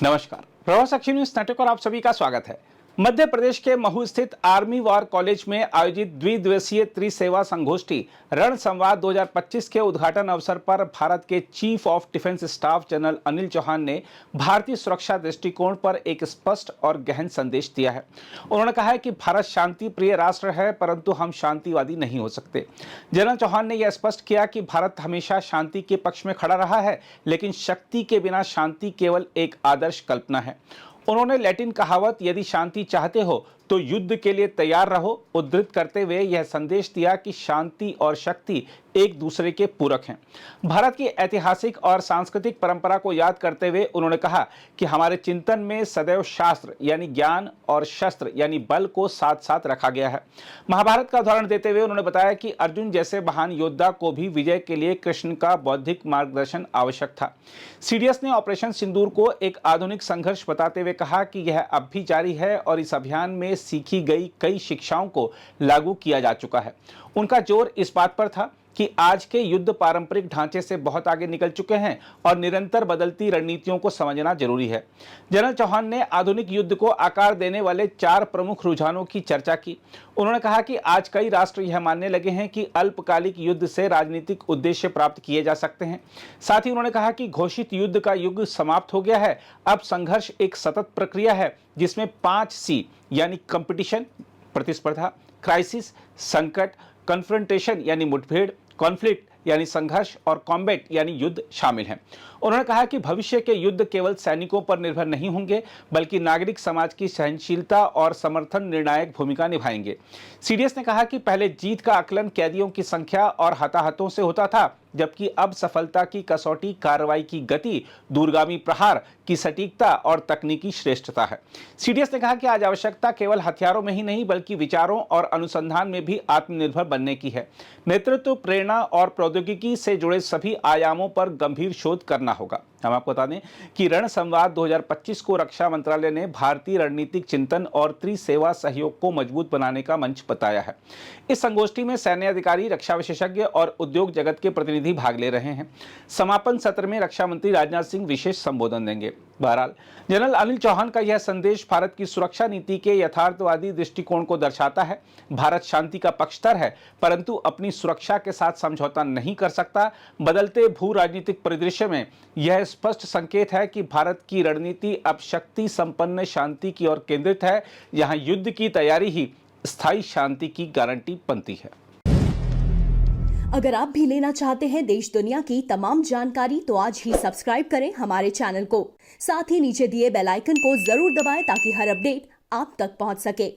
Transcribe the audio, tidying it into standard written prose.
नमस्कार, प्रभाव साक्षी news network और आप सभी का स्वागत है। मध्य प्रदेश के महू स्थित आर्मी वॉर कॉलेज में आयोजित द्विदिवसीय त्रिसेवा संगोष्ठी रण संवाद 2025 के उद्घाटन अवसर पर भारत के chief of defence staff General Anil Chauhan ने भारतीय सुरक्षा दृष्टिकोण पर एक स्पष्ट और गहन संदेश दिया है। उन्होंने कहा है कि भारत शांति प्रिय राष्ट्र है, परंतु हम शांतिवादी नहीं हो सकते। जनरल चौहान ने यह स्पष्ट किया कि भारत हमेशा शांति के पक्ष में खड़ा रहा है, लेकिन शक्ति के बिना शांति केवल एक आदर्श कल्पना है। उन्होंने लैटिन कहावत यदि शांति चाहते हो तो युद्ध के लिए तैयार रहो उद्धृत करते हुए यह संदेश दिया कि शांति और शक्ति एक दूसरे के पूरक हैं। भारत की ऐतिहासिक और सांस्कृतिक परंपरा को याद करते हुए उन्होंने कहा कि हमारे चिंतन में सदैव शास्त्र यानी ज्ञान और शस्त्र यानी बल को साथ साथ रखा गया है। महाभारत का उदाहरण देते हुए उन्होंने बताया कि अर्जुन जैसे महान योद्धा को भी विजय के लिए कृष्ण का बौद्धिक मार्गदर्शन आवश्यक था। सीडीएस ने ऑपरेशन सिंदूर को एक आधुनिक संघर्ष बताते हुए कहा कि यह अब भी जारी है और इस अभियान में सीखी गई कई शिक्षाओं को लागू किया जा चुका है। उनका जोर इस बात पर था कि आज के युद्ध पारंपरिक ढांचे से बहुत आगे निकल चुके हैं और निरंतर बदलती रणनीतियों को समझना जरूरी है। जनरल चौहान ने आधुनिक युद्ध को आकार देने वाले 4 प्रमुख रुझानों की चर्चा की। उन्होंने कहा कि आज कई राष्ट्र यह मानने लगे हैं कि अल्पकालिक युद्ध से राजनीतिक उद्देश्य प्राप्त किए जा सकते हैं। साथ ही उन्होंने कहा कि घोषित युद्ध का युग समाप्त हो गया है। अब संघर्ष एक सतत प्रक्रिया है जिसमें 5 C यानी कंपटीशन प्रतिस्पर्धा, क्राइसिस संकट, कन्फ्रंटेशन यानी मुठभेड़, कॉन्फ्लिक्ट यानी संघर्ष और कॉम्बैट यानी युद्ध शामिल हैं। उन्होंने कहा कि भविष्य के युद्ध केवल सैनिकों पर निर्भर नहीं होंगे, बल्कि नागरिक समाज की सहनशीलता और समर्थन निर्णायक भूमिका निभाएंगे। सीडीएस ने कहा कि पहले जीत का आकलन कैदियों की संख्या और हताहतों से होता था, जबकि अब सफलता की कसौटी कार्रवाई की गति, दूरगामी प्रहार की सटीकता और तकनीकी श्रेष्ठता है। सीडीएस ने कहा कि आज आवश्यकता केवल हथियारों में ही नहीं बल्कि विचारों और अनुसंधान में भी आत्मनिर्भर बनने की है। नेतृत्व, प्रेरणा और प्रौद्योगिकी से जुड़े सभी आयामों पर गंभीर शोध करना होगा। हम आपको बता दें कि रण संवाद 2025 को रक्षा मंत्रालय ने भारतीय रणनीतिक चिंतन और त्रिसेवा सहयोग को मजबूत बनाने का मंच बताया है। इस संगोष्ठी में सैन्य अधिकारी, रक्षा विशेषज्ञ और उद्योग जगत के प्रतिनिधि भाग ले रहे हैं। समापन सत्र में रक्षा मंत्री राजनाथ सिंह विशेष संबोधन देंगे। बहरहाल, जनरल अनिल चौहान का यह संदेश भारत की सुरक्षा नीति के यथार्थवादी दृष्टिकोण को दर्शाता है। भारत शांति का पक्षधर है, परंतु अपनी सुरक्षा के साथ समझौता नहीं कर सकता। बदलते भू राजनीतिक परिदृश्य में यह स्पष्ट संकेत है कि भारत की रणनीति अब शक्ति संपन्न शांति की ओर केंद्रित है, जहां युद्ध की तैयारी ही स्थायी शांति की गारंटी बनती है। अगर आप भी लेना चाहते हैं देश दुनिया की तमाम जानकारी तो आज ही सब्सक्राइब करें हमारे चैनल को। साथ ही नीचे दिए बेल आइकन को जरूर दबाएं ताकि हर अपडेट आप तक पहुंच सके।